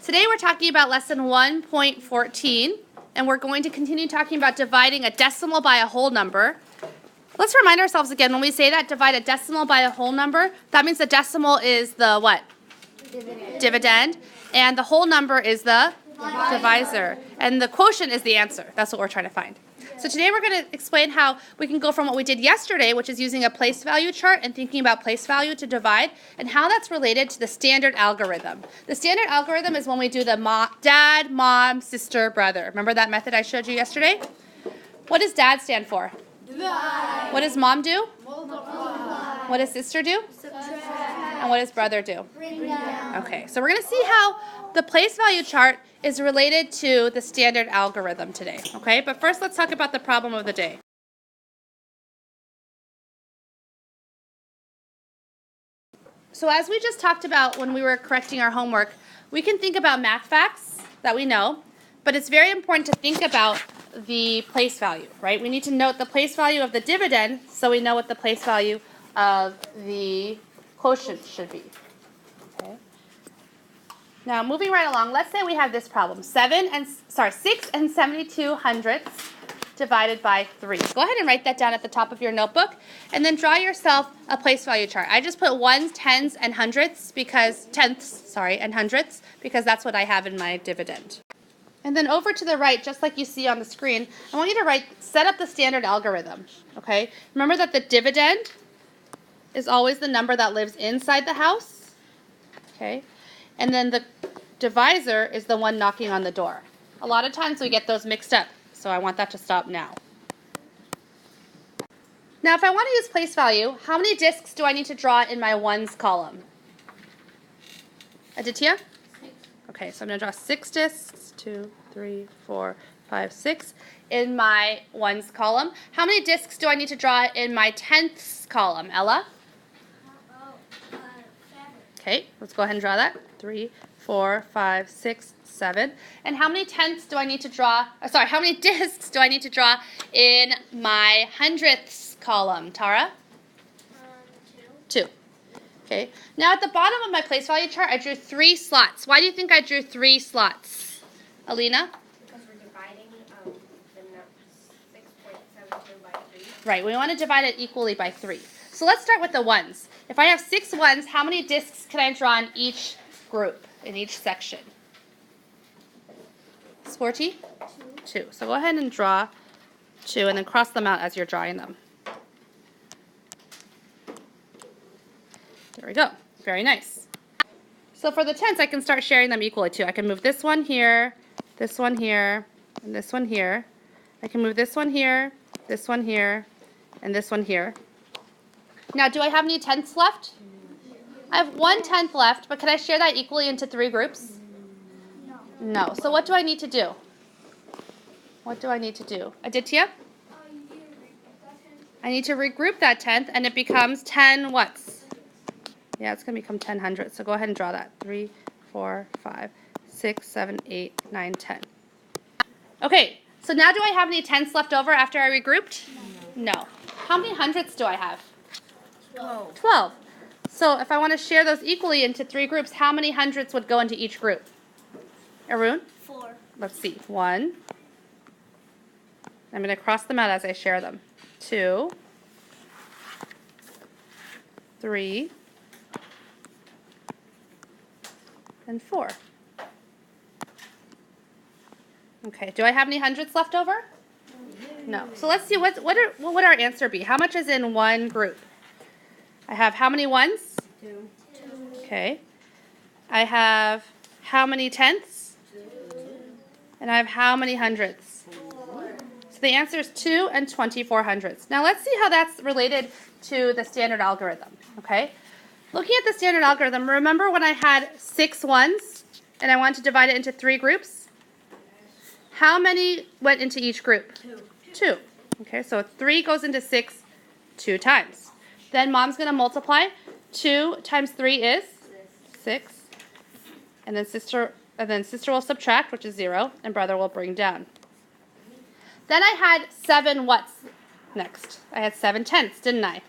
Today we're talking about lesson 1.14, and we're going to continue talking about dividing a decimal by a whole number. Let's remind ourselves again, when we say that divide a decimal by a whole number, that means the decimal is the what? Dividend. And the whole number is the divisor. And the quotient is the answer. That's what we're trying to find. So today we're going to explain how we can go from what we did yesterday, which is using a place value chart and thinking about place value to divide, and how that's related to the standard algorithm. The standard algorithm is when we do the dad, mom, sister, brother. Remember that method I showed you yesterday? What does dad stand for? Divide. What does mom do? Multiply. What does sister do? Subtract. And what does brother do? Bring down. Okay, so we're going to see how the place value chart is related to the standard algorithm today, okay? But first, let's talk about the problem of the day. So as we just talked about when we were correcting our homework, we can think about math facts that we know, but it's very important to think about the place value, right? We need to note the place value of the dividend so we know what the place value of the quotient should be. Okay. Now, moving right along, let's say we have this problem. 6 and 72 hundredths divided by 3. Go ahead and write that down at the top of your notebook, and then draw yourself a place value chart. I just put ones, tens, and hundredths because that's what I have in my dividend. And then over to the right, just like you see on the screen, I want you to set up the standard algorithm, okay? Remember that the dividend is always the number that lives inside the house, okay? And then the divisor is the one knocking on the door. A lot of times we get those mixed up, so I want that to stop now. Now, if I want to use place value, how many discs do I need to draw in my ones column? Aditya? 6. Okay, so I'm going to draw 6 discs, 2, 3, 4, 5, 6, in my ones column. How many discs do I need to draw in my tenths column? Ella? 7. Okay, let's go ahead and draw that. 3, 4, 5, 6, 7. And how many tenths do I need to draw? How many discs do I need to draw in my hundredths column? Tara? 2. Okay. Now at the bottom of my place value chart, I drew 3 slots. Why do you think I drew 3 slots? Alina? Because we're dividing the number 6.72 by 3. Right. We want to divide it equally by 3. So let's start with the ones. If I have 6 ones, how many discs can I draw in each group, in each section? Sporty? 2. So go ahead and draw 2 and then cross them out as you're drawing them. There we go. Very nice. So for the tenths, I can start sharing them equally too. I can move this one here, and this one here. I can move this one here, and this one here. Now, do I have any tenths left? I have 1 tenth left, but can I share that equally into 3 groups? No. So what do I need to do? Aditya? I need to regroup that tenth, and it becomes 10 whats? Yeah, it's going to become 10 hundredths. So go ahead and draw that. 3, 4, 5, 6, 7, 8, 9, 10. Okay, so now do I have any tenths left over after I regrouped? No. How many hundredths do I have? 12. So if I want to share those equally into 3 groups, how many hundredths would go into each group? Arun? 4. Let's see. 1. I'm going to cross them out as I share them. 2. 3. And 4. Okay. Do I have any hundredths left over? No. So let's see. What would our answer be? How much is in one group? I have how many ones? 2. Okay. I have how many tenths? 2. And I have how many hundredths? 4. So the answer is 2 and 24 hundredths. Now let's see how that's related to the standard algorithm, okay? Looking at the standard algorithm, remember when I had 6 ones and I wanted to divide it into 3 groups? How many went into each group? 2. Okay, so 3 goes into 6 2 times. Then mom's going to multiply. 2 times 3 is 6. And then sister will subtract, which is 0, and brother will bring down. Then I had 7 whats next? I had 7 tenths, didn't I?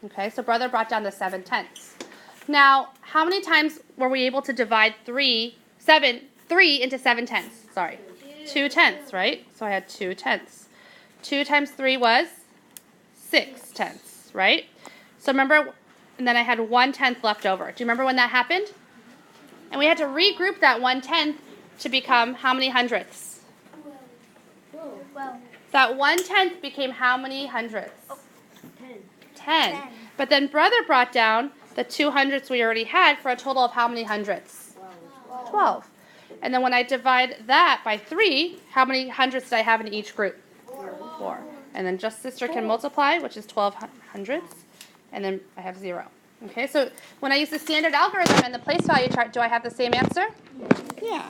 Okay, so brother brought down the 7 tenths. Now, how many times were we able to divide 3 3 into 7 tenths. Sorry. 2 tenths, right? So I had 2 tenths. 2 times 3 was 6 tenths, right? So remember, and then I had 1 tenth left over. Do you remember when that happened? And we had to regroup that 1 tenth to become how many hundredths? 12. That 1 tenth became how many hundredths? 10. 10. But then brother brought down the 2 hundredths we already had for a total of how many hundredths? 12. And then when I divide that by 3, how many hundredths did I have in each group? 4. And then just sister can multiply, which is 12 hundredths. And then I have 0. Okay, so when I use the standard algorithm and the place value chart, do I have the same answer? Yeah.